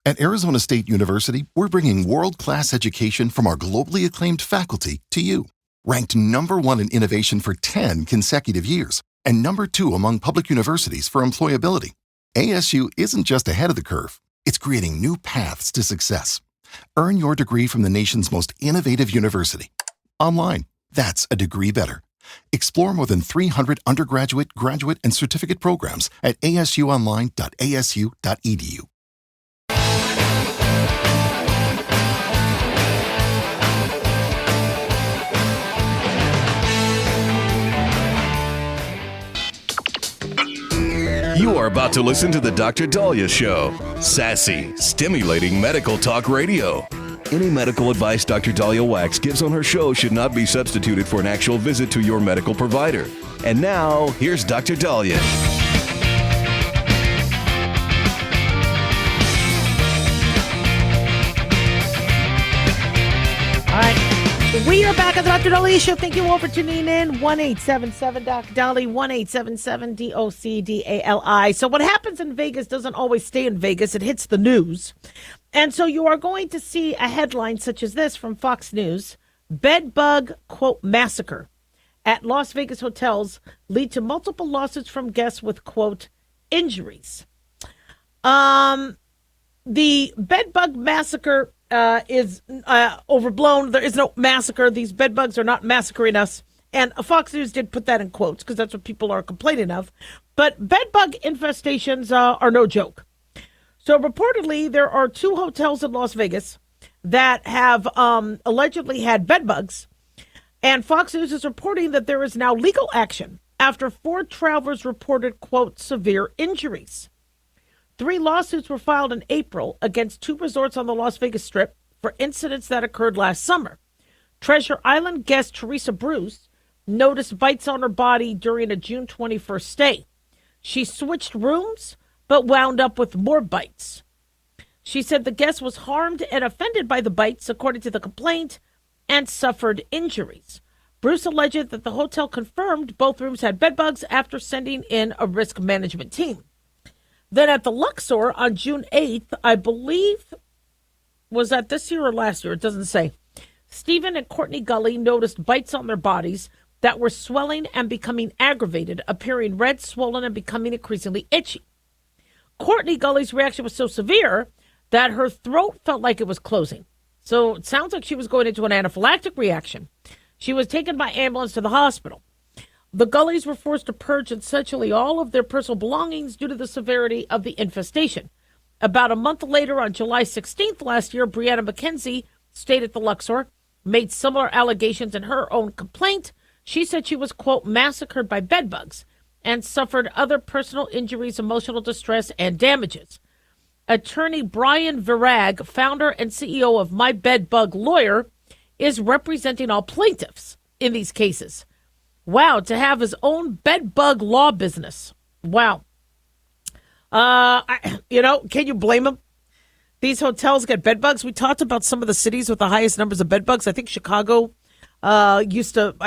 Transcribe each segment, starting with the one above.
At Arizona State University, we're bringing world-class education from our globally acclaimed faculty to you. Ranked #1 in innovation for 10 consecutive years and #2 among public universities for employability. ASU isn't just ahead of the curve, it's creating new paths to success. Earn your degree from the nation's most innovative university. Online, that's a degree better. Explore more than 300 undergraduate, graduate, and certificate programs at asuonline.asu.edu. You are about to listen to the Dr. Daliah Show. Sassy, stimulating medical talk radio. Any medical advice Dr. Daliah Wax gives on her show should not be substituted for an actual visit to your medical provider. And now, here's Dr. Daliah. All right. We are back at the Dr. Daliah Show. Thank you all for tuning in. 1-877-Dr. 1-877-DOC-DALI. So what happens in Vegas doesn't always stay in Vegas. It hits the news. And so you are going to see a headline such as this from Fox News. Bed bug, quote, massacre at Las Vegas hotels lead to multiple lawsuits from guests with, quote, injuries. The bed bug massacre is overblown. There is no massacre. These bed bugs are not massacring us. And Fox News did put that in quotes because that's what people are complaining of. But bed bug infestations are no joke. So reportedly, there are 2 hotels in Las Vegas that have allegedly had bed bugs. And Fox News is reporting that there is now legal action after 4 travelers reported, quote, severe injuries. 3 lawsuits were filed in April against 2 resorts on the Las Vegas Strip for incidents that occurred last summer. Treasure Island guest Teresa Bruce noticed bites on her body during a June 21st stay. She switched rooms, but wound up with more bites. She said the guest was harmed and offended by the bites, according to the complaint, and suffered injuries. Bruce alleged that the hotel confirmed both rooms had bed bugs after sending in a risk management team. Then at the Luxor on June 8th, I believe, was that this year or last year? It doesn't say. Stephen and Courtney Gully noticed bites on their bodies that were swelling and becoming aggravated, appearing red, swollen, and becoming increasingly itchy. Courtney Gully's reaction was so severe that her throat felt like it was closing. So it sounds like she was going into an anaphylactic reaction. She was taken by ambulance to the hospital. The Gullys were forced to purge essentially all of their personal belongings due to the severity of the infestation. About a month later, on July 16th last year, Brianna McKenzie stayed at the Luxor, made similar allegations in her own complaint. She said she was, quote, massacred by bedbugs and suffered other personal injuries, emotional distress, and damages. Attorney Brian Virag, founder and CEO of My Bed Bug Lawyer, is representing all plaintiffs in these cases. Wow, to have his own bed bug law business. Wow. Can you blame him? These hotels get bed bugs. We talked about some of the cities with the highest numbers of bed bugs. I think Chicago I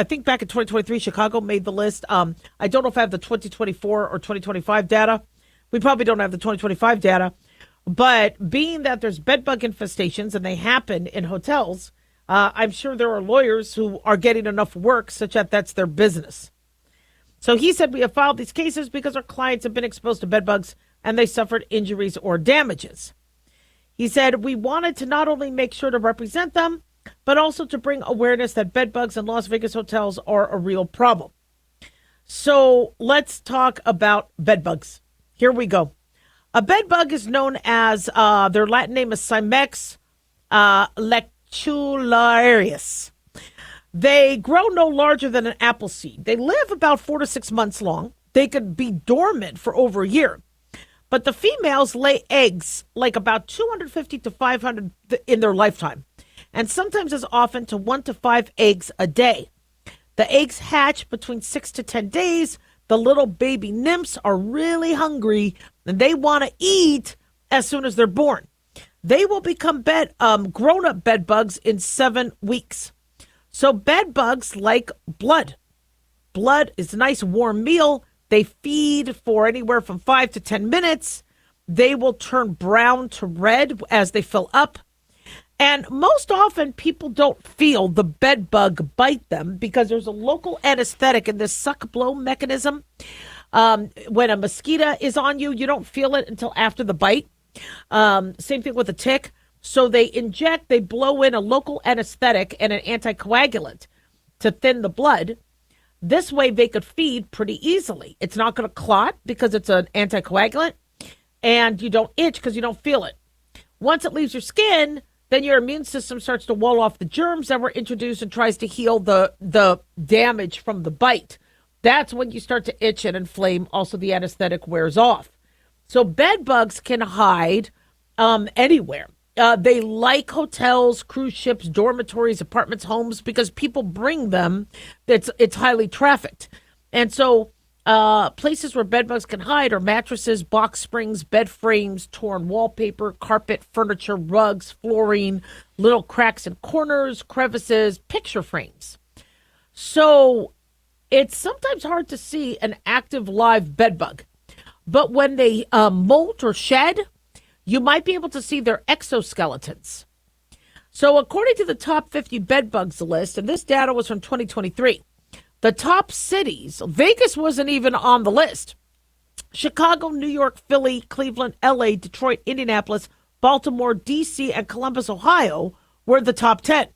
think back in 2023, Chicago made the list. I don't know if I have the 2024 or 2025 data. We probably don't have the 2025 data. But being that there's bed bug infestations and they happen in hotels, I'm sure there are lawyers who are getting enough work such that that's their business. So he said, we have filed these cases because our clients have been exposed to bed bugs and they suffered injuries or damages. He said, we wanted to not only make sure to represent them, but also to bring awareness that bed bugs in Las Vegas hotels are a real problem. So let's talk about bed bugs. Here we go. A bed bug is known as, their Latin name is Cimex lectularius. They grow no larger than an apple seed. They live about 4 to 6 months long. They could be dormant for over a year. But the females lay eggs like about 250 to 500 in their lifetime, and sometimes as often to 1 to 5 eggs a day. The eggs hatch between 6 to 10 days. The little baby nymphs are really hungry, and they want to eat as soon as they're born. They will become grown-up bed bugs in 7 weeks. So bed bugs like blood. Blood is a nice warm meal. They feed for anywhere from 5 to 10 minutes. They will turn brown to red as they fill up. And most often, people don't feel the bed bug bite them because there's a local anesthetic in this suck blow mechanism. When a mosquito is on you, you don't feel it until after the bite. Same thing with a tick. So they blow in a local anesthetic and an anticoagulant to thin the blood. This way they could feed pretty easily. It's not going to clot because it's an anticoagulant, and you don't itch because you don't feel it. Once it leaves your skin, then your immune system starts to wall off the germs that were introduced and tries to heal the damage from the bite. That's when you start to itch and inflame. Also, the anesthetic wears off. So bed bugs can hide anywhere. They like hotels, cruise ships, dormitories, apartments, homes, because people bring them. It's highly trafficked. And so places where bed bugs can hide are mattresses, box springs, bed frames, torn wallpaper, carpet, furniture, rugs, flooring, little cracks in corners, crevices, picture frames. So it's sometimes hard to see an active live bed bug. But when they molt or shed, you might be able to see their exoskeletons. So according to the top 50 bed bugs list, and this data was from 2023, the top cities, Vegas wasn't even on the list. Chicago, New York, Philly, Cleveland, LA, Detroit, Indianapolis, Baltimore, DC, and Columbus, Ohio were the top 10.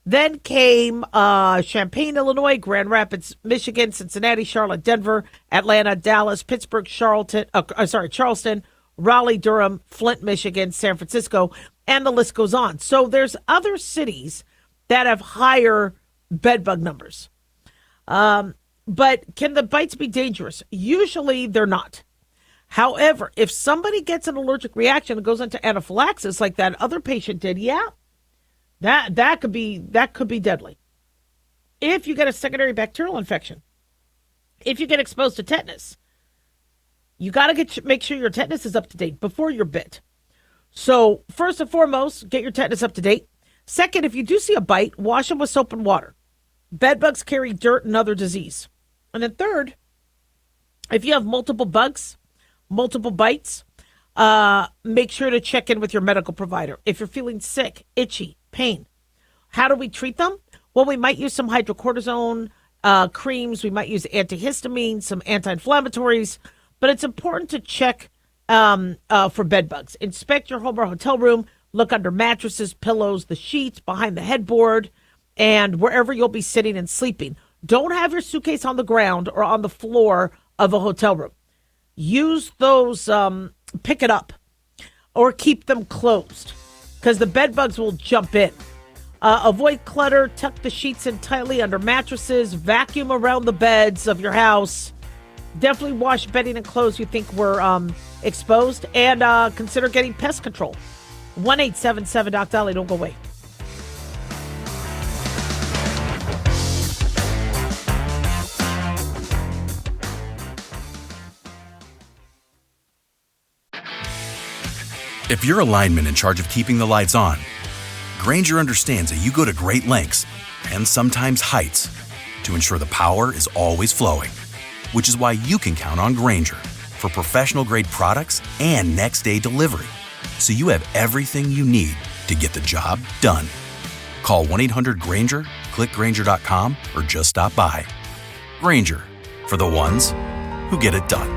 Then came Champaign, Illinois, Grand Rapids, Michigan, Cincinnati, Charlotte, Denver, Atlanta, Dallas, Pittsburgh, Charleston, Raleigh, Durham, Flint, Michigan, San Francisco, and the list goes on. So there's other cities that have higher bedbug numbers. But can the bites be dangerous? Usually they're not. However, if somebody gets an allergic reaction and goes into anaphylaxis like that other patient did, that could be deadly. If you get a secondary bacterial infection, if you get exposed to tetanus, you got to make sure your tetanus is up to date before you're bit. So first and foremost, get your tetanus up to date. Second, if you do see a bite, wash them with soap and water. Bed bugs carry dirt and other disease. And then third, if you have multiple bugs, multiple bites, make sure to check in with your medical provider. If you're feeling sick, itchy, pain, how do we treat them? Well, we might use some hydrocortisone creams. We might use antihistamine, some anti-inflammatories. But it's important to check for bed bugs. Inspect your home or hotel room. Look under mattresses, pillows, the sheets, behind the headboard, and wherever you'll be sitting and sleeping. Don't have your suitcase on the ground or on the floor of a hotel room. Use those, pick it up, or keep them closed, because the bed bugs will jump in. Avoid clutter. Tuck the sheets in tightly under mattresses. Vacuum around the beds of your house. Definitely wash bedding and clothes you think were exposed, and consider getting pest control. 1-877-DOC-DALIAH. Don't go away. If you're a lineman in charge of keeping the lights on, Grainger understands that you go to great lengths and sometimes heights to ensure the power is always flowing, which is why you can count on Grainger for professional-grade products and next-day delivery, so you have everything you need to get the job done. Call 1-800-GRAINGER, click Grainger.com, or just stop by. Grainger, for the ones who get it done.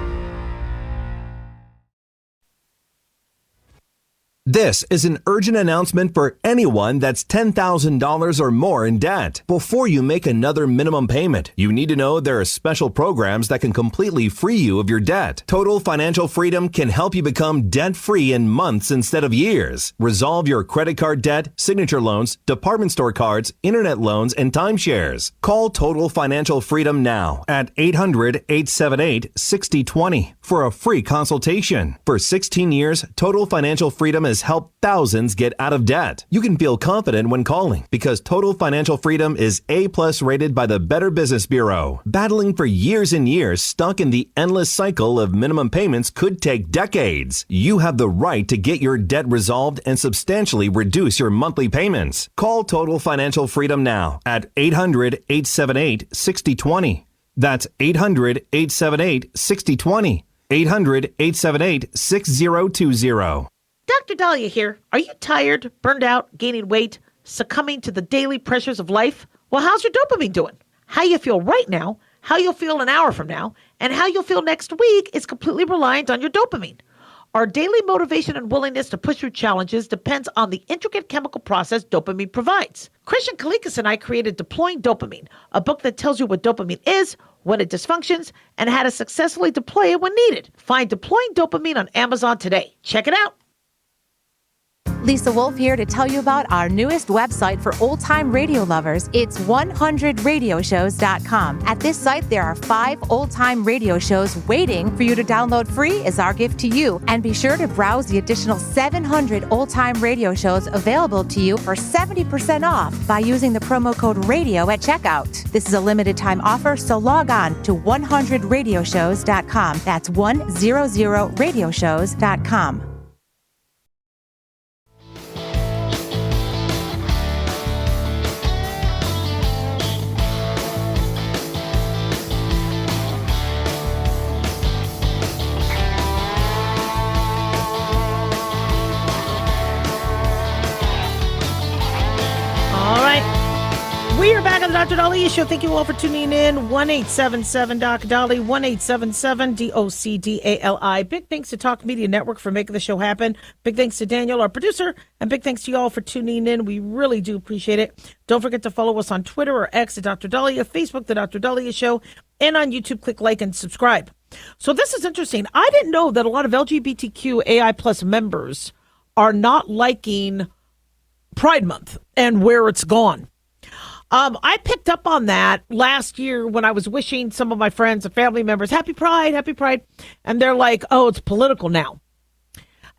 This is an urgent announcement for anyone that's $10,000 or more in debt. Before you make another minimum payment, you need to know there are special programs that can completely free you of your debt. Total Financial Freedom can help you become debt-free in months instead of years. Resolve your credit card debt, signature loans, department store cards, internet loans, and timeshares. Call Total Financial Freedom now at 800-878-6020 for a free consultation. For 16 years, Total Financial Freedom has helped thousands get out of debt. You can feel confident when calling because Total Financial Freedom is A+ rated by the Better Business Bureau. Battling for years and years stuck in the endless cycle of minimum payments could take decades. You have the right to get your debt resolved and substantially reduce your monthly payments. Call Total Financial Freedom now at 800-878-6020. That's 800-878-6020. 800-878-6020. Dr. Daliah here. Are you tired, burned out, gaining weight, succumbing to the daily pressures of life? Well, how's your dopamine doing? How you feel right now, how you'll feel an hour from now, and how you'll feel next week is completely reliant on your dopamine. Our daily motivation and willingness to push through challenges depends on the intricate chemical process dopamine provides. Christian Kalikas and I created Deploying Dopamine, a book that tells you what dopamine is, when it dysfunctions, and how to successfully deploy it when needed. Find Deploying Dopamine on Amazon today. Check it out. Lisa Wolf here to tell you about our newest website for old-time radio lovers. It's 100radioshows.com. At this site, there are 5 old-time radio shows waiting for you to download free as our gift to you. And be sure to browse the additional 700 old-time radio shows available to you for 70% off by using the promo code RADIO at checkout. This is a limited-time offer, so log on to 100radioshows.com. That's 100radioshows.com. We are back on the Dr. Daliah Show. Thank you all for tuning in. 1-877-DOC-DALI, 1-877-DOC-DALI. Big thanks to Talk Media Network for making the show happen. Big thanks to Daniel, our producer, and big thanks to you all for tuning in. We really do appreciate it. Don't forget to follow us on Twitter or X at Dr. Daliah, Facebook, The Dr. Daliah Show, and on YouTube, click like and subscribe. So this is interesting. I didn't know that a lot of LGBTQ AI plus members are not liking Pride Month and where it's gone. I picked up on that last year when I was wishing some of my friends and family members, happy Pride. And they're like, oh, it's political now.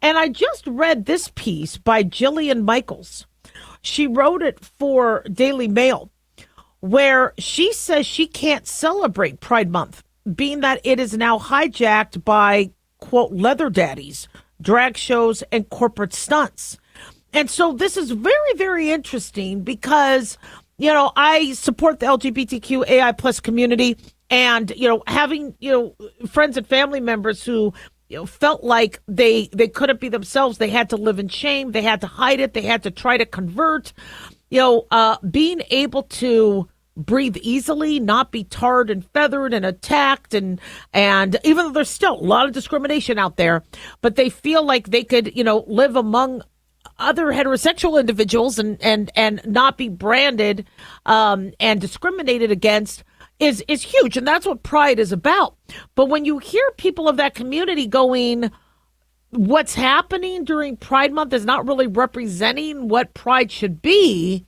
And I just read this piece by Jillian Michaels. She wrote it for Daily Mail, where she says she can't celebrate Pride Month, being that it is now hijacked by, quote, leather daddies, drag shows, and corporate stunts. And so this is very, very interesting because, you know, I support the LGBTQ AI plus community, and, you know, having, you know, friends and family members who, you know, felt like they couldn't be themselves. They had to live in shame. They had to hide it. They had to try to convert, you know, being able to breathe easily, not be tarred and feathered and attacked. And even though there's still a lot of discrimination out there, but they feel like they could, you know, live among other heterosexual individuals and not be branded and discriminated against is huge. And that's what Pride is about. But when you hear people of that community going, what's happening during Pride Month is not really representing what Pride should be,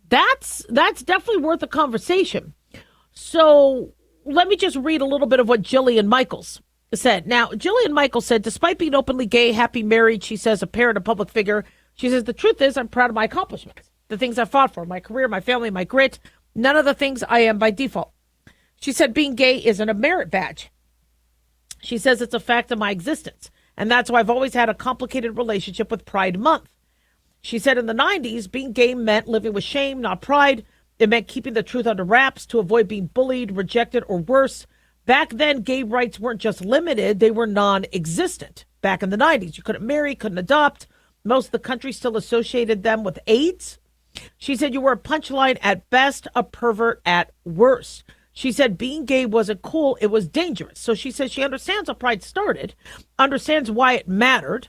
that's definitely worth a conversation. So let me just read a little bit of what Jillian Michaels said. Now, Jillian Michaels said, despite being openly gay, happy, married, she says, a parent, a public figure, she says, the truth is I'm proud of my accomplishments, the things I fought for, my career, my family, my grit, none of the things I am by default. She said, being gay isn't a merit badge. She says it's a fact of my existence, and that's why I've always had a complicated relationship with Pride Month. She said in the 90s, being gay meant living with shame, not pride. It meant keeping the truth under wraps to avoid being bullied, rejected, or worse. Back then, gay rights weren't just limited, they were non-existent. Back in the 90s, you couldn't marry, couldn't adopt. Most of the country still associated them with AIDS. She said you were a punchline at best, a pervert at worst. She said being gay wasn't cool, it was dangerous. So she says she understands how Pride started, understands why it mattered.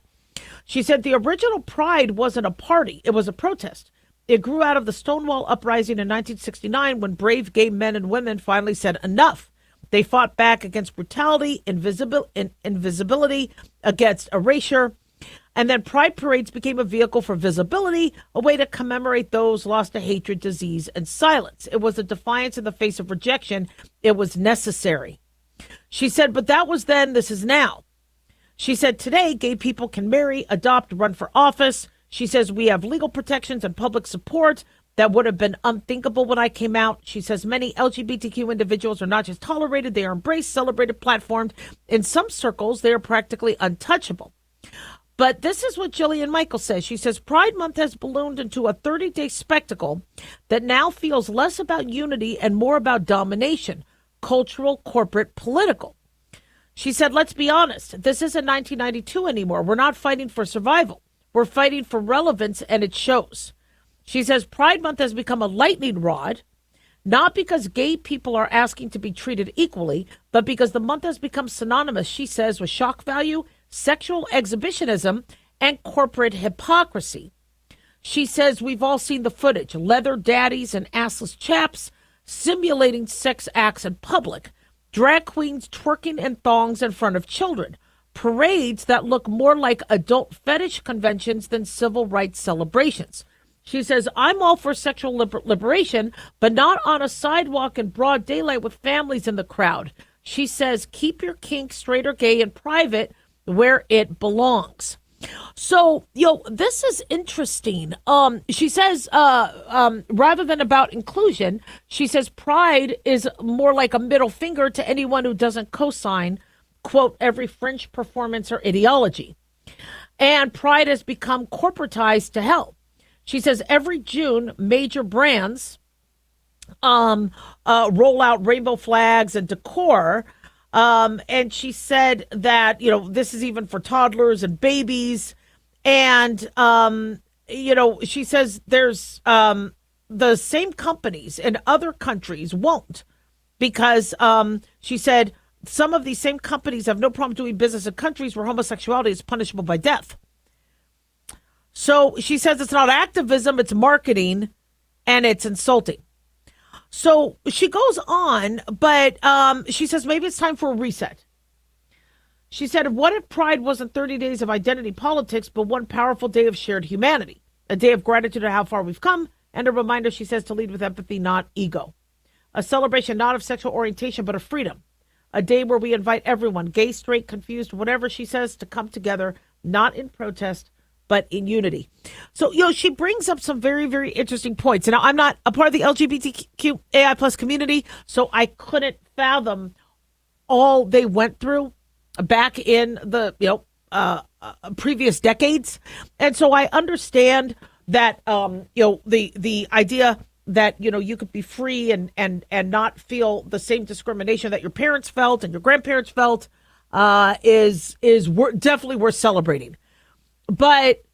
She said the original Pride wasn't a party, it was a protest. It grew out of the Stonewall Uprising in 1969 when brave gay men and women finally said enough. They fought back against brutality, invisibility, against erasure. And then Pride parades became a vehicle for visibility, a way to commemorate those lost to hatred, disease, and silence. It was a defiance in the face of rejection. It was necessary. She said, but that was then, this is now. She said, today, gay people can marry, adopt, run for office. She says, we have legal protections and public support that would have been unthinkable when I came out. She says many LGBTQ individuals are not just tolerated, they are embraced, celebrated, platformed. In some circles, they are practically untouchable. But this is what Jillian Michaels says. She says, Pride Month has ballooned into a 30-day spectacle that now feels less about unity and more about domination, cultural, corporate, political. She said, let's be honest, this isn't 1992 anymore. We're not fighting for survival. We're fighting for relevance, and it shows. She says Pride Month has become a lightning rod, not because gay people are asking to be treated equally, but because the month has become synonymous, she says, with shock value, sexual exhibitionism, and corporate hypocrisy. She says we've all seen the footage, leather daddies and assless chaps simulating sex acts in public, drag queens twerking in thongs in front of children, parades that look more like adult fetish conventions than civil rights celebrations. She says, I'm all for sexual liberation, but not on a sidewalk in broad daylight with families in the crowd. She says, keep your kink straight or gay in private where it belongs. So, this is interesting. She says, rather than about inclusion, she says pride is more like a middle finger to anyone who doesn't co-sign, quote, every fringe performance or ideology. And pride has become corporatized to hell. She says every June, major brands roll out rainbow flags and decor. And she said that, this is even for toddlers and babies. And, she says there's the same companies in other countries won't, because she said some of these same companies have no problem doing business in countries where homosexuality is punishable by death. So she says it's not activism, it's marketing, and it's insulting. So she goes on, but she says maybe it's time for a reset. She said, what if Pride wasn't 30 days of identity politics, but one powerful day of shared humanity, a day of gratitude at how far we've come, and a reminder, she says, to lead with empathy, not ego. A celebration not of sexual orientation, but of freedom. A day where we invite everyone, gay, straight, confused, whatever she says, to come together, not in protest, but in unity. So, she brings up some very, very interesting points. And I'm not a part of the LGBTQAI plus community, so I couldn't fathom all they went through back in the, previous decades. And so I understand that, the idea that, you could be free and not feel the same discrimination that your parents felt and your grandparents felt is definitely worth celebrating. But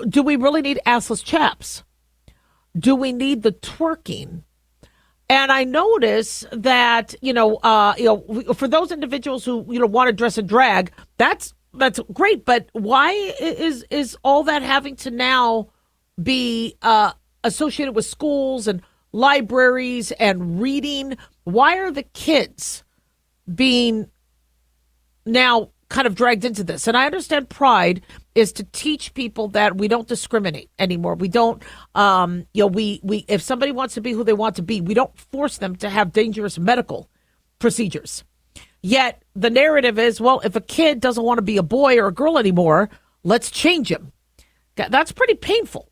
do we really need assless chaps? Do we need the twerking? And I notice that, for those individuals who, want to dress in drag, that's great. But why is all that having to now be associated with schools and libraries and reading? Why are the kids being now kind of dragged into this? And I understand Pride is to teach people that we don't discriminate anymore. We don't, we if somebody wants to be who they want to be, we don't force them to have dangerous medical procedures. Yet the narrative is, well, if a kid doesn't want to be a boy or a girl anymore, let's change him. That's pretty painful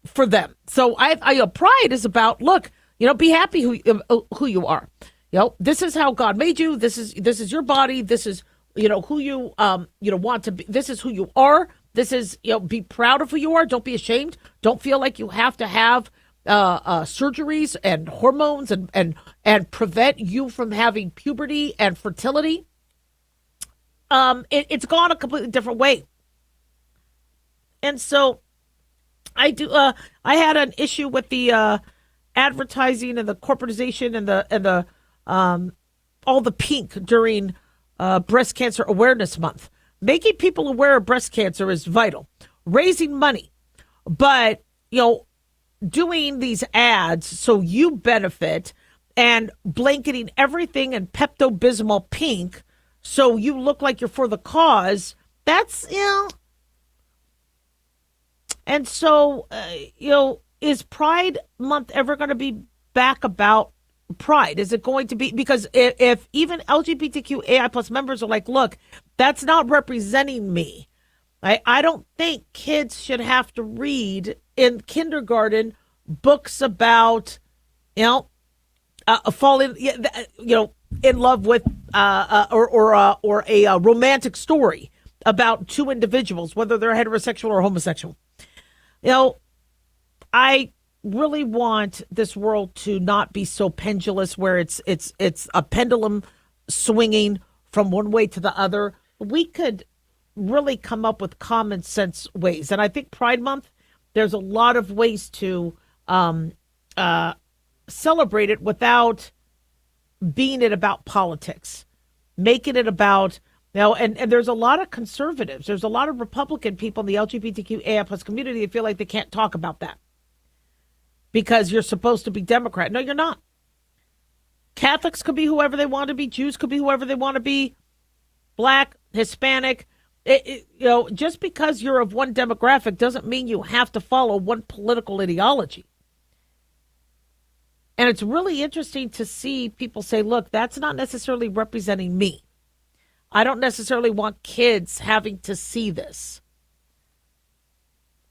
for them. So Pride is about, look, be happy who you are. This is how God made you. This is your body. This is, who you, want to be. This is who you are. This is, be proud of who you are. Don't be ashamed. Don't feel like you have to have surgeries and hormones and prevent you from having puberty and fertility. It's gone a completely different way. And so I had an issue with the advertising and the corporatization and the all the pink during Breast Cancer Awareness Month. Making people aware of breast cancer is vital. Raising money. But, doing these ads so you benefit and blanketing everything in Pepto-Bismol pink so you look like you're for the cause, that's, And so, is Pride Month ever going to be back about pride? Is it going to be, because if even LGBTQAI plus members are like, look, that's not representing me. I don't think kids should have to read in kindergarten books about, falling, in love with, or a romantic story about two individuals, whether they're heterosexual or homosexual. I really want this world to not be so pendulous where it's a pendulum swinging from one way to the other. We could really come up with common sense ways. And I think Pride Month, there's a lot of ways to celebrate it without being it about politics, making it about, and there's a lot of conservatives, there's a lot of Republican people in the LGBTQIA plus community that feel like they can't talk about that because you're supposed to be Democrat. No, you're not. Catholics could be whoever they want to be. Jews could be whoever they want to be. Black, Hispanic. Just because you're of one demographic doesn't mean you have to follow one political ideology. And it's really interesting to see people say, look, that's not necessarily representing me. I don't necessarily want kids having to see this.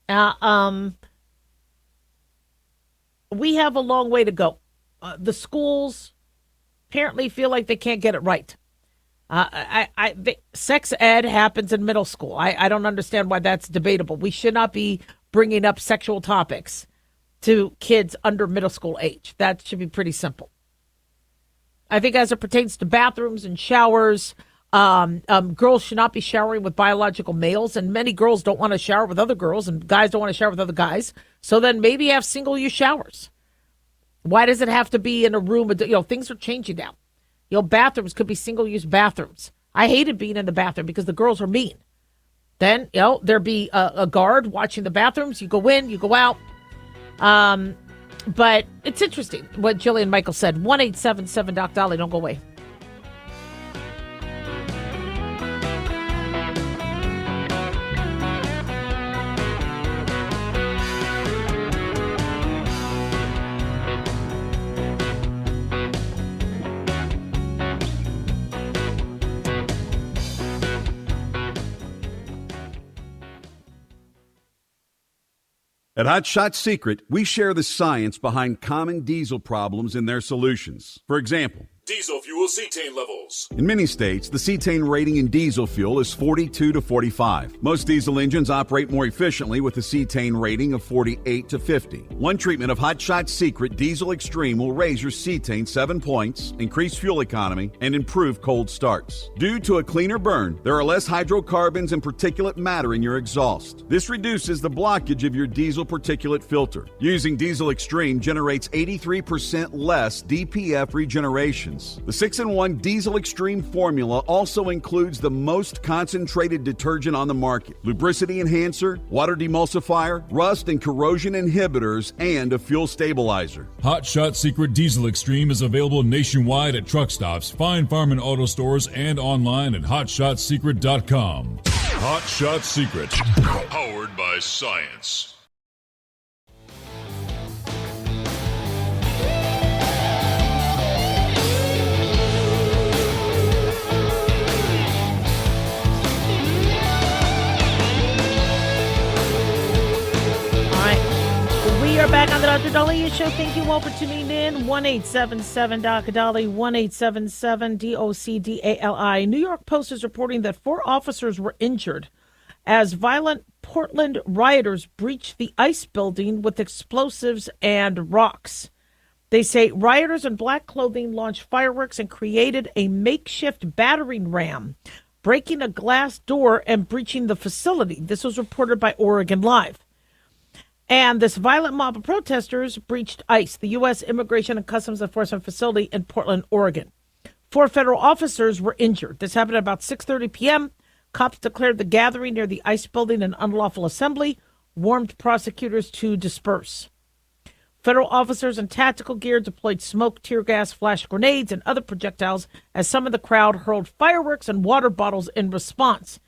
We have a long way to go. The schools apparently feel like they can't get it right. Sex ed happens in middle school. I don't understand why that's debatable. We should not be bringing up sexual topics to kids under middle school age. That should be pretty simple. I think as it pertains to bathrooms and showers, girls should not be showering with biological males, and many girls don't want to shower with other girls, and guys don't want to shower with other guys. So then maybe have single-use showers. Why does it have to be in a room? Things are changing now. Bathrooms could be single-use bathrooms. I hated being in the bathroom because the girls are mean. Then, there'd be a guard watching the bathrooms. You go in, you go out. But it's interesting what Jillian Michael said. 1-877 Doc Daliah. Don't go away. At Hot Shot Secret, we share the science behind common diesel problems and their solutions. For example, diesel fuel cetane levels. In many states, the cetane rating in diesel fuel is 42 to 45. Most diesel engines operate more efficiently with a cetane rating of 48 to 50. One treatment of Hot Shot Secret Diesel Extreme will raise your cetane 7 points, increase fuel economy, and improve cold starts. Due to a cleaner burn, there are less hydrocarbons and particulate matter in your exhaust. This reduces the blockage of your diesel particulate filter. Using Diesel Extreme generates 83% less DPF regeneration. The 6-in-1 Diesel Extreme formula also includes the most concentrated detergent on the market, lubricity enhancer, water demulsifier, rust and corrosion inhibitors, and a fuel stabilizer. Hot Shot Secret Diesel Extreme is available nationwide at truck stops, fine farm and auto stores, and online at hotshotsecret.com. Hot Shot Secret, powered by science. We are back on the Dr. Daliah Show. Thank you all for tuning in. 1-877 Dr. Daliah, 1-877 DOCDALI. New York Post is reporting that 4 officers were injured as violent Portland rioters breached the ICE building with explosives and rocks. They say rioters in black clothing launched fireworks and created a makeshift battering ram, breaking a glass door and breaching the facility. This was reported by Oregon Live. And this violent mob of protesters breached ICE, the U.S. Immigration and Customs Enforcement facility in Portland, Oregon. 4 federal officers were injured. This happened at about 6:30 p.m. Cops declared the gathering near the ICE building an unlawful assembly, warned prosecutors to disperse. Federal officers in tactical gear deployed smoke, tear gas, flash grenades, and other projectiles as some of the crowd hurled fireworks and water bottles in response.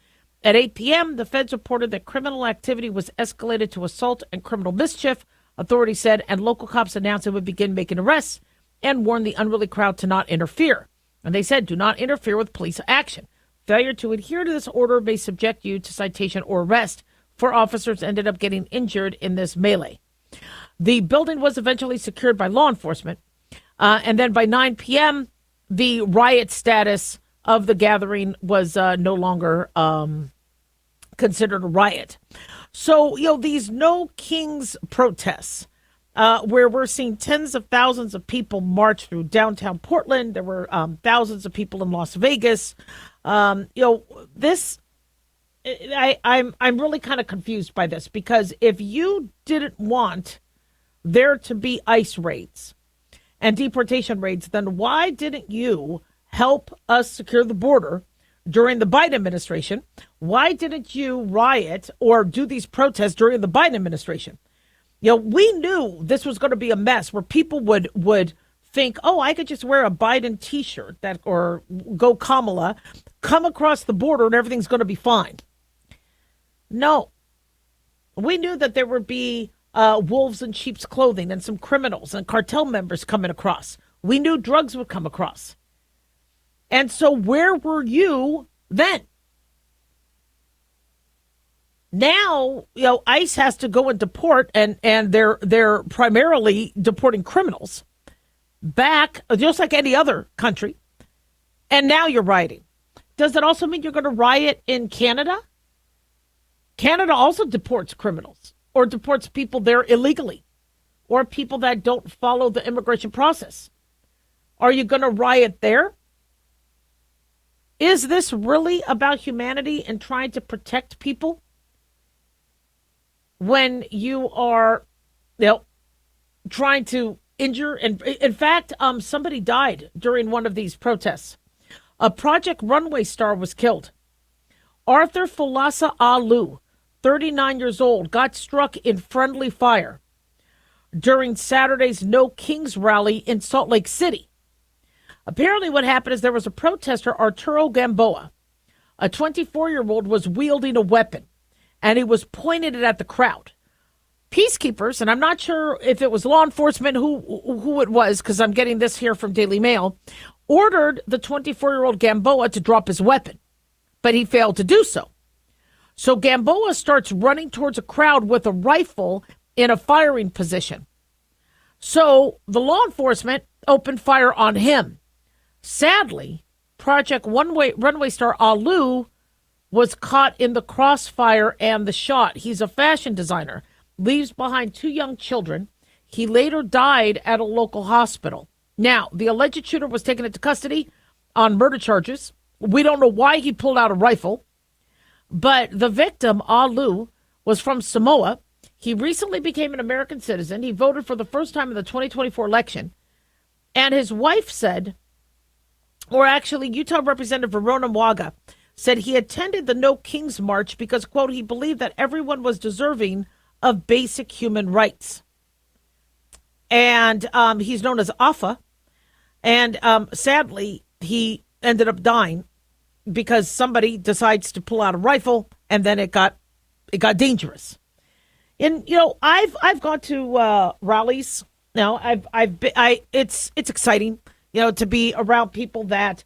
At 8 p.m., the feds reported that criminal activity was escalated to assault and criminal mischief, authorities said, and local cops announced they would begin making arrests and warned the unruly crowd to not interfere. And they said, do not interfere with police action. Failure to adhere to this order may subject you to citation or arrest. 4 officers ended up getting injured in this melee. The building was eventually secured by law enforcement. And then by 9 p.m., the riot status of the gathering was no longer considered a riot. So, these No Kings protests, where we're seeing tens of thousands of people march through downtown Portland. There were thousands of people in Las Vegas. This I'm really kind of confused by this, because if you didn't want there to be ICE raids and deportation raids, then why didn't you help us secure the border during the Biden administration? Why didn't you riot or do these protests during the Biden administration? We knew this was going to be a mess where people would think, oh, I could just wear a Biden T-shirt or go Kamala, come across the border, and everything's going to be fine. No. We knew that there would be wolves in sheep's clothing and some criminals and cartel members coming across. We knew drugs would come across. And so where were you then? Now, ICE has to go and deport, and they're primarily deporting criminals back, just like any other country. And now you're rioting. Does that also mean you're going to riot in Canada? Canada also deports criminals or deports people there illegally or people that don't follow the immigration process. Are you going to riot there? Is this really about humanity and trying to protect people when you are, trying to injure? And in fact, somebody died during one of these protests. A Project Runway star was killed. Arthur Fulasa Alu, 39 years old, got struck in friendly fire during Saturday's No Kings rally in Salt Lake City. Apparently what happened is there was a protester, Arturo Gamboa. A 24-year-old was wielding a weapon, and he was pointing it at the crowd. Peacekeepers, and I'm not sure if it was law enforcement, who it was, because I'm getting this here from Daily Mail, ordered the 24-year-old Gamboa to drop his weapon, but he failed to do so. So Gamboa starts running towards a crowd with a rifle in a firing position. So the law enforcement opened fire on him. Sadly, Project Runway star Alu was caught in the crossfire and the shot. He's a fashion designer, leaves behind 2 young children. He later died at a local hospital. Now, the alleged shooter was taken into custody on murder charges. We don't know why he pulled out a rifle, but the victim, Alu, was from Samoa. He recently became an American citizen. He voted for the first time in the 2024 election. And his wife said, or actually Utah Representative Verona Mwaga said he attended the No Kings March because, quote, he believed that everyone was deserving of basic human rights. And he's known as Afa. And sadly, he ended up dying because somebody decides to pull out a rifle, and then it got dangerous. And I've gone to rallies. Now it's exciting, to be around people that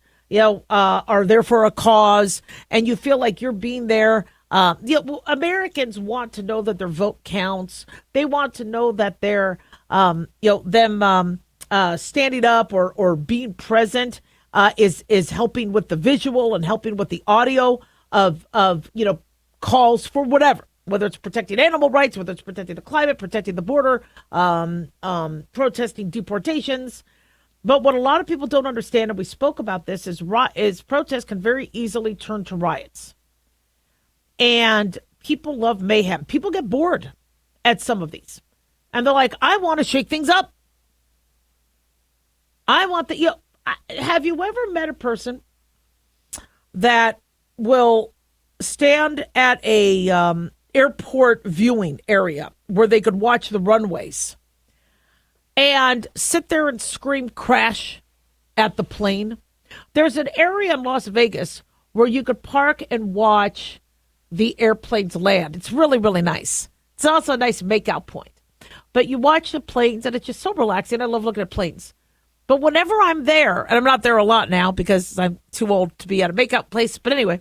are there for a cause, and you feel like you're being there. Americans want to know that their vote counts. They want to know that they're standing up or being present is helping with the visual and helping with the audio of calls for whether it's protecting animal rights, whether it's protecting the climate, protecting the border, protesting deportations. But what a lot of people don't understand, and we spoke about this, is protests can very easily turn to riots. And people love mayhem. People get bored at some of these. And they're like, I want to shake things up. I want the, have you ever met a person that will stand at a airport viewing area where they could watch the runways and sit there and scream crash at the plane? There's an area in Las Vegas where you could park and watch the airplanes land. It's really, really nice. It's also a nice makeout point. But you watch the planes, and it's just so relaxing. I love looking at planes. But whenever I'm there, and I'm not there a lot now because I'm too old to be at a makeout place, but anyway,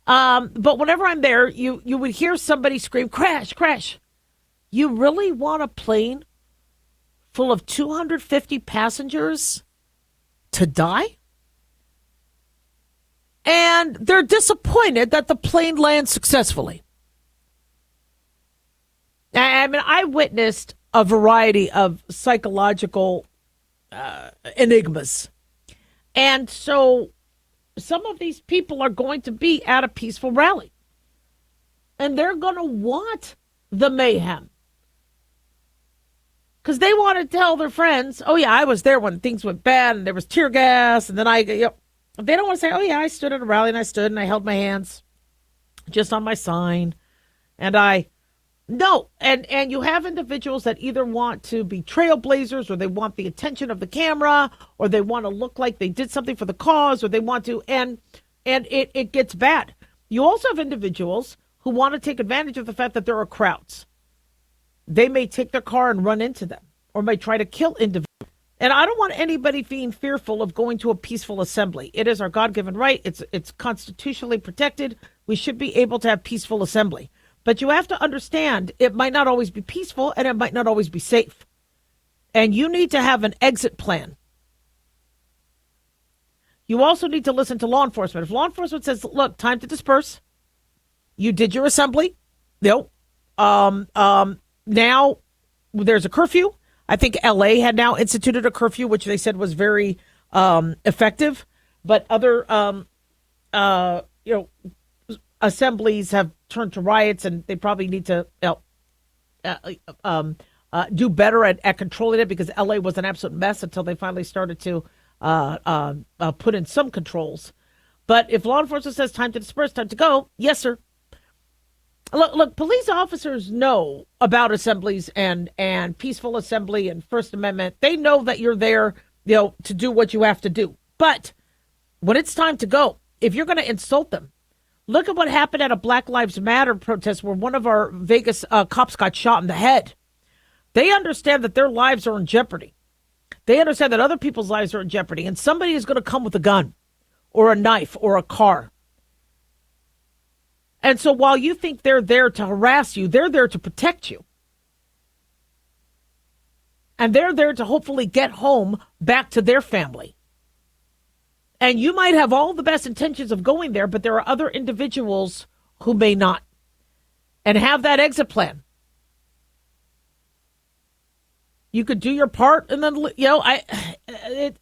but whenever I'm there, you would hear somebody scream, crash, crash. You really want a plane full of 250 passengers to die? And they're disappointed that the plane lands successfully. I mean, I witnessed a variety of psychological enigmas. And so some of these people are going to be at a peaceful rally. And they're going to want the mayhem. Because they want to tell their friends, oh, yeah, I was there when things went bad and there was tear gas. And then they don't want to say, oh, yeah, I stood at a rally and I stood and I held my hands just on my sign. And no. And you have individuals that either want to be trailblazers, or they want the attention of the camera, or they want to look like they did something for the cause, or they want to, and it gets bad. You also have individuals who want to take advantage of the fact that there are crowds. They may take their car and run into them, or may try to kill individuals. And I don't want anybody being fearful of going to a peaceful assembly. It is our God-given right. It's constitutionally protected. We should be able to have peaceful assembly. But you have to understand it might not always be peaceful, and it might not always be safe. And you need to have an exit plan. You also need to listen to law enforcement. If law enforcement says, look, time to disperse. You did your assembly. No. Now there's a curfew. I think LA had now instituted a curfew, which they said was very effective. But other, assemblies have turned to riots, and they probably need to do better at controlling it, because LA was an absolute mess until they finally started to put in some controls. But if law enforcement says time to disperse, time to go, yes, sir. Look, police officers know about assemblies and peaceful assembly and First Amendment. They know that you're there, to do what you have to do. But when it's time to go, if you're going to insult them, look at what happened at a Black Lives Matter protest where one of our Vegas cops got shot in the head. They understand that their lives are in jeopardy. They understand that other people's lives are in jeopardy, and somebody is going to come with a gun or a knife or a car. And so while you think they're there to harass you, they're there to protect you. And they're there to hopefully get home back to their family. And you might have all the best intentions of going there, but there are other individuals who may not. And have that exit plan. You could do your part and then,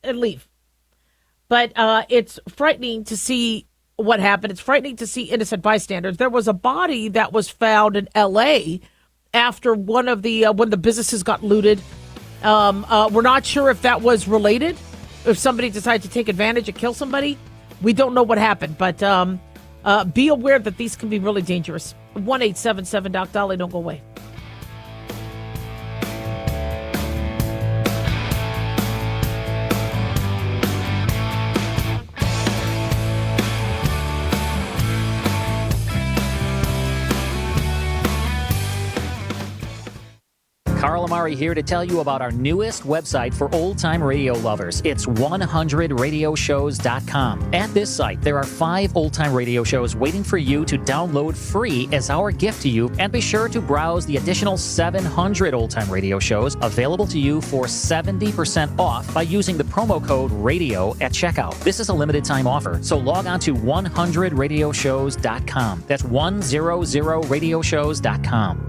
and leave. But it's frightening to see what happened. It's frightening to see innocent bystanders. There was a body that was found in L.A. after one of the when the businesses got looted. We're not sure if that was related. If somebody decided to take advantage and kill somebody, we don't know what happened. But be aware that these can be really dangerous. 1-877-DOC-DOLLY. Don't go away. Carl Amari here to tell you about our newest website for old-time radio lovers. It's 100radioshows.com. At this site, there are 5 old-time radio shows waiting for you to download free as our gift to you. And be sure to browse the additional 700 old-time radio shows available to you for 70% off by using the promo code RADIO at checkout. This is a limited-time offer, so log on to 100radioshows.com. That's 100radioshows.com.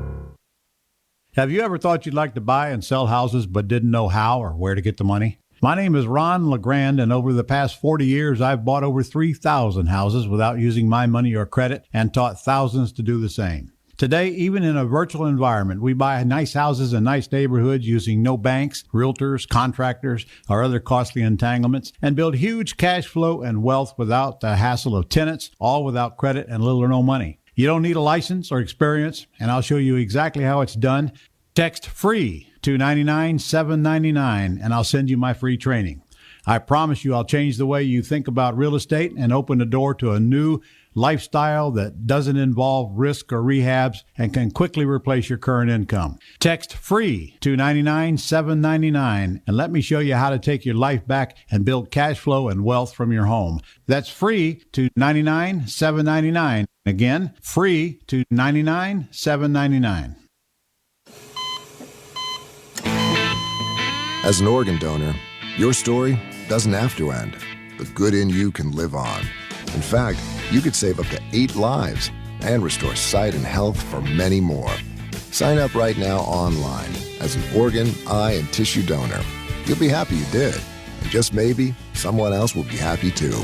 Have you ever thought you'd like to buy and sell houses but didn't know how or where to get the money? My name is Ron LeGrand, and over the past 40 years, I've bought over 3,000 houses without using my money or credit and taught thousands to do the same. Today, even in a virtual environment, we buy nice houses in nice neighborhoods using no banks, realtors, contractors, or other costly entanglements, and build huge cash flow and wealth without the hassle of tenants, all without credit and little or no money. You don't need a license or experience, and I'll show you exactly how it's done. Text FREE to 99799, and I'll send you my free training. I promise you I'll change the way you think about real estate and open the door to a new lifestyle that doesn't involve risk or rehabs and can quickly replace your current income. Text FREE to 99799, and let me show you how to take your life back and build cash flow and wealth from your home. That's FREE to 99799. Again, FREE to 99799. As an organ donor, your story doesn't have to end. The good in you can live on. In fact, you could save up to 8 lives and restore sight and health for many more. Sign up right now online as an organ, eye, and tissue donor. You'll be happy you did. And just maybe, someone else will be happy too.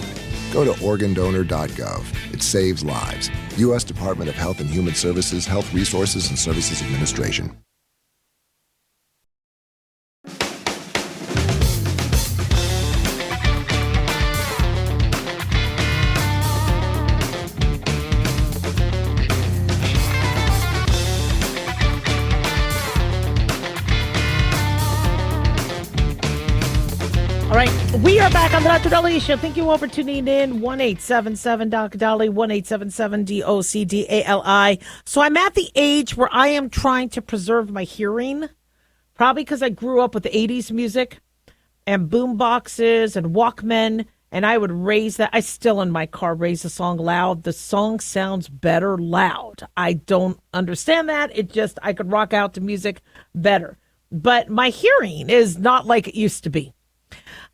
Go to organdonor.gov. It saves lives. U.S. Department of Health and Human Services, Health Resources and Services Administration. All right, we are back on the Dr. Daliah Show. Thank you all for tuning in. 1-877-Dr. Dali, 1-877-DOCDALI. So I'm at the age where I am trying to preserve my hearing, probably because I grew up with 80s music and boom boxes and Walkmen, and I would raise that. I still in my car raise the song loud. The song sounds better loud. I don't understand that. It just, I could rock out to music better. But my hearing is not like it used to be.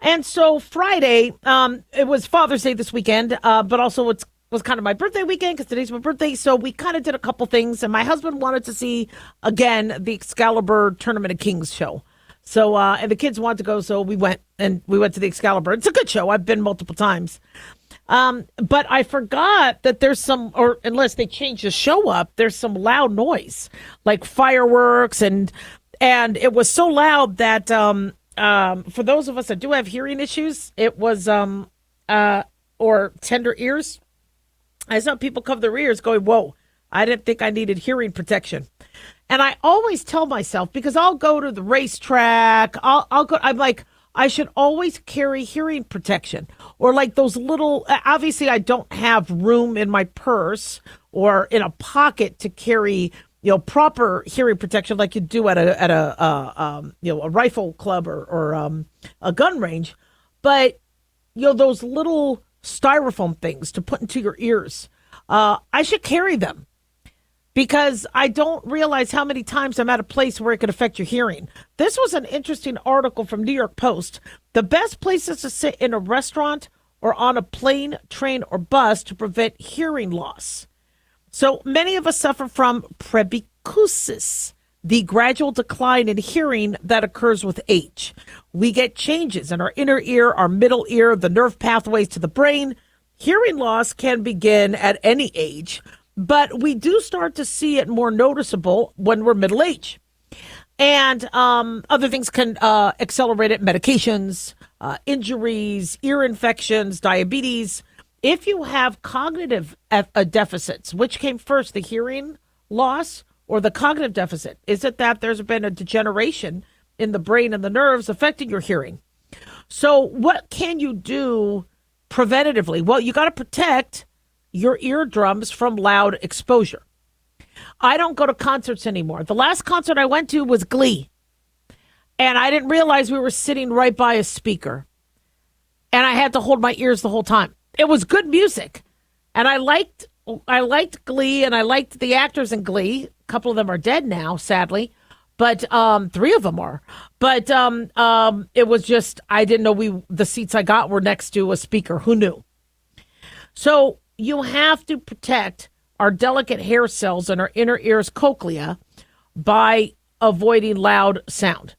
And so Friday, it was Father's Day this weekend, but also it was kind of my birthday weekend because today's my birthday. So we kind of did a couple things. And my husband wanted to see, again, the Excalibur Tournament of Kings show. So, and the kids wanted to go, so we went to the Excalibur. It's a good show. I've been multiple times. But I forgot that there's some, or unless they change the show up, there's some loud noise, like fireworks. And it was so loud that, for those of us that do have hearing issues, it was, or tender ears. I saw people cover their ears going, whoa, I didn't think I needed hearing protection. And I always tell myself, because I'll go to the racetrack, I'm like, I should always carry hearing protection, or like those little, obviously I don't have room in my purse or in a pocket to carry, proper hearing protection like you do at a rifle club or a gun range. But, those little styrofoam things to put into your ears, I should carry them because I don't realize how many times I'm at a place where it could affect your hearing. This was an interesting article from New York Post. The best places to sit in a restaurant or on a plane, train, or bus to prevent hearing loss. So many of us suffer from presbycusis, the gradual decline in hearing that occurs with age. We get changes in our inner ear, our middle ear, the nerve pathways to the brain. Hearing loss can begin at any age, but we do start to see it more noticeable when we're middle age. And other things can accelerate it: medications, injuries, ear infections, diabetes. If you have cognitive deficits, which came first, the hearing loss or the cognitive deficit? Is it that there's been a degeneration in the brain and the nerves affecting your hearing? So what can you do preventatively? Well, you got to protect your eardrums from loud exposure. I don't go to concerts anymore. The last concert I went to was Glee, and I didn't realize we were sitting right by a speaker, and I had to hold my ears the whole time. It was good music, and I liked Glee, and I liked the actors in Glee. A couple of them are dead now, sadly, but 3 of them are. But it was just, I didn't know the seats I got were next to a speaker. Who knew? So you have to protect our delicate hair cells and our inner ear's cochlea by avoiding loud sound.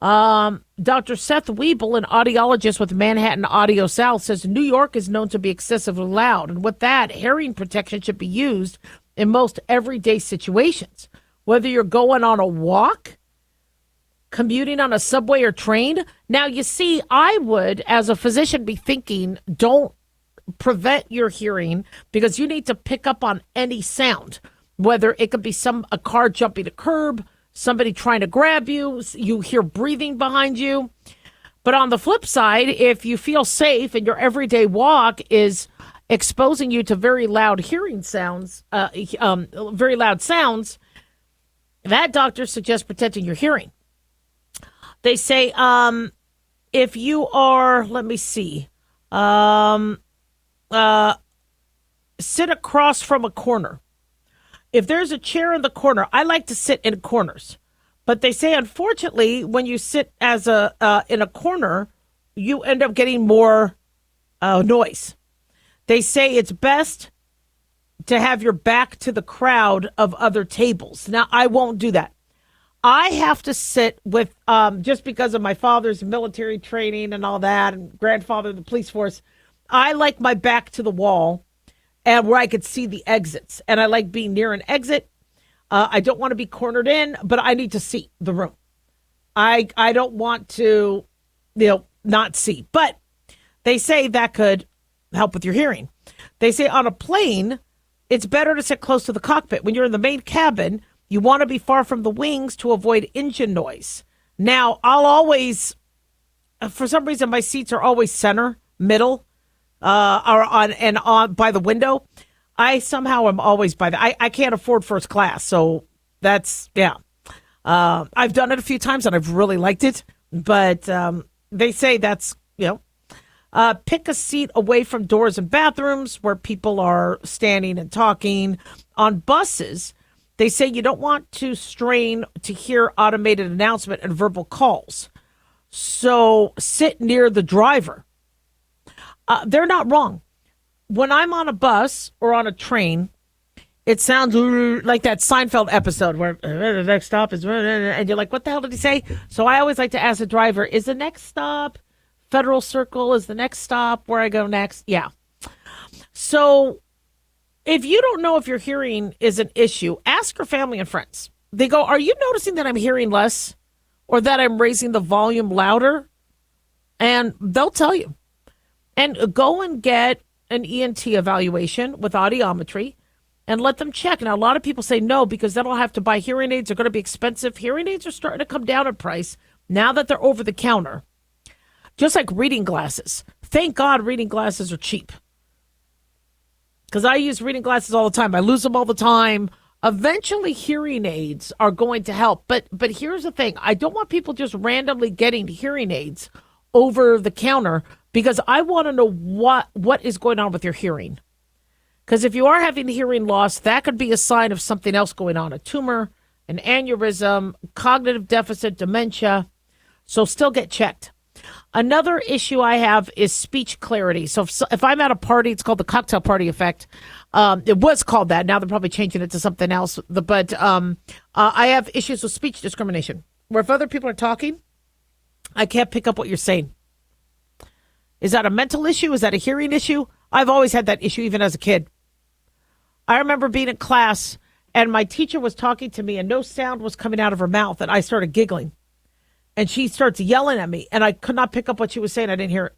Dr. Seth Wiebel, an audiologist with Manhattan Audio South, says New York is known to be excessively loud. And with that, hearing protection should be used in most everyday situations. Whether you're going on a walk, commuting on a subway or train. Now, you see, I would, as a physician, be thinking, don't prevent your hearing because you need to pick up on any sound, whether it could be a car jumping a curb, somebody trying to grab you, you hear breathing behind you. But on the flip side, if you feel safe and your everyday walk is exposing you to very loud hearing sounds, very loud sounds, that doctor suggests protecting your hearing. They say if you are, let me see, sit across from a corner. If there's a chair in the corner, I like to sit in corners. But they say, unfortunately, when you sit in a corner, you end up getting more noise. They say it's best to have your back to the crowd of other tables. Now, I won't do that. I have to sit with, just because of my father's military training and all that, and grandfather in the police force, I like my back to the wall and where I could see the exits. And I like being near an exit. I don't want to be cornered in, but I need to see the room. I don't want to, not see. But they say that could help with your hearing. They say on a plane, it's better to sit close to the cockpit. When you're in the main cabin, you want to be far from the wings to avoid engine noise. Now, I'll always, for some reason, my seats are always center, middle, or on by the window. I somehow am always by I can't afford first class, so that's, yeah. I've done it a few times, and I've really liked it. But they say that's, pick a seat away from doors and bathrooms where people are standing and talking. On buses, they say you don't want to strain to hear automated announcement and verbal calls. So sit near the driver. They're not wrong. When I'm on a bus or on a train, it sounds like that Seinfeld episode where the next stop is, and you're like, what the hell did he say? So I always like to ask the driver, is the next stop Federal Circle? Is the next stop where I go next? Yeah. So if you don't know if your hearing is an issue, ask your family and friends. They go, are you noticing that I'm hearing less or that I'm raising the volume louder? And they'll tell you. And go and get an ENT evaluation with audiometry and let them check. Now, a lot of people say no because then I'll have to buy hearing aids. They're going to be expensive. Hearing aids are starting to come down in price now that they're over the counter. Just like reading glasses. Thank God reading glasses are cheap. Because I use reading glasses all the time. I lose them all the time. Eventually, hearing aids are going to help. But here's the thing. I don't want people just randomly getting hearing aids over the counter because I want to know what is going on with your hearing. Because if you are having hearing loss, that could be a sign of something else going on. A tumor, an aneurysm, cognitive deficit, dementia. So still get checked. Another issue I have is speech clarity. So if I'm at a party, it's called the cocktail party effect. It was called that. Now they're probably changing it to something else. But I have issues with speech discrimination, where if other people are talking, I can't pick up what you're saying. Is that a mental issue? Is that a hearing issue? I've always had that issue, even as a kid. I remember being in class, and my teacher was talking to me, and no sound was coming out of her mouth, and I started giggling. And she starts yelling at me, and I could not pick up what she was saying. I didn't hear it.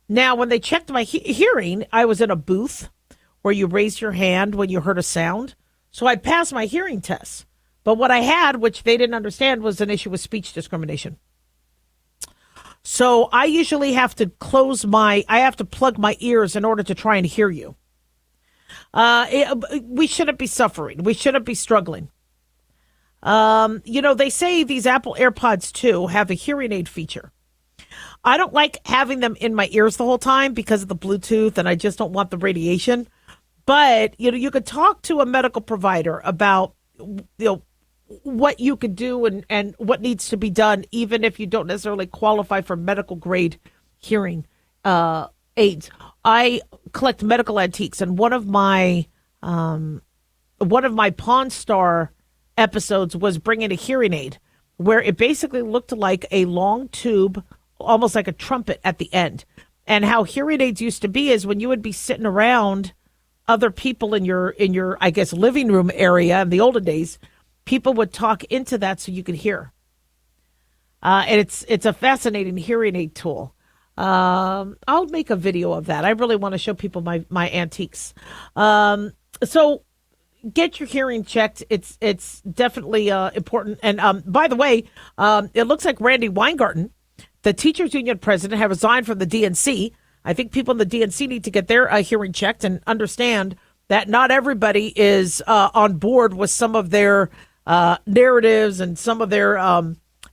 Now, when they checked my hearing, I was in a booth where you raise your hand when you heard a sound. So I passed my hearing test. But what I had, which they didn't understand, was an issue with speech discrimination. So I usually have to I have to plug my ears in order to try and hear you. We shouldn't be suffering. We shouldn't be struggling. They say these Apple AirPods 2 have a hearing aid feature. I don't like having them in my ears the whole time because of the Bluetooth, and I just don't want the radiation. But, you could talk to a medical provider about, what you could do and what needs to be done, even if you don't necessarily qualify for medical grade hearing aids. I collect medical antiques, and one of my Pawn Star episodes was bringing a hearing aid where it basically looked like a long tube, almost like a trumpet at the end. And how hearing aids used to be is when you would be sitting around other people in your I guess living room area in the olden days, people would talk into that so you could hear. And it's a fascinating hearing aid tool. I'll make a video of that. I really want to show people my antiques. So get your hearing checked. It's definitely important. And by the way, it looks like Randy Weingarten, the teachers union president, have resigned from the DNC. I think people in the DNC need to get their hearing checked and understand that not everybody is on board with some of their narratives and some of their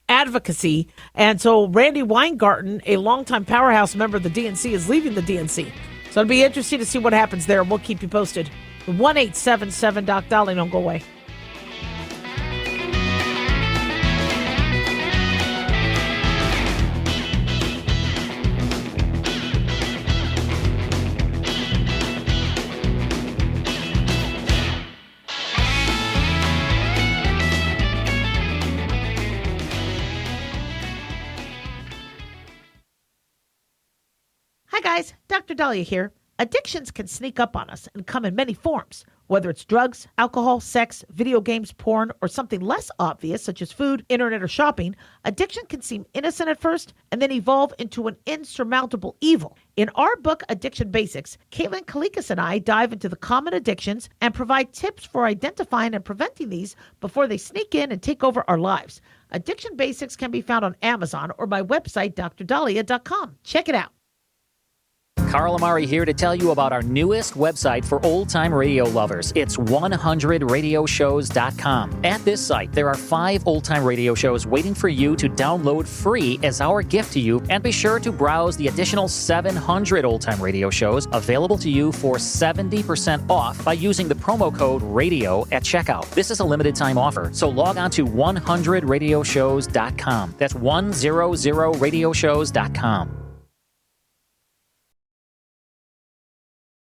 advocacy. And so Randy Weingarten, a longtime powerhouse member of the DNC, is leaving the DNC. So it'll be interesting to see what happens there. We'll keep you posted. 1-877-DOC-DALIAH. Don't go away. guys, Dr. Daliah here. Addictions can sneak up on us and come in many forms. Whether it's drugs, alcohol, sex, video games, porn, or something less obvious such as food, internet, or shopping, addiction can seem innocent at first and then evolve into an insurmountable evil. In our book, Addiction Basics, Caitlin Kalikas and I dive into the common addictions and provide tips for identifying and preventing these before they sneak in and take over our lives. Addiction Basics can be found on Amazon or my website, drdaliah.com. Check it out. Carl Amari here to tell you about our newest website for old-time radio lovers. It's 100radioshows.com. At this site, there are 5 old-time radio shows waiting for you to download free as our gift to you, and be sure to browse the additional 700 old-time radio shows available to you for 70% off by using the promo code RADIO at checkout. This is a limited-time offer, so log on to 100radioshows.com. That's 100radioshows.com.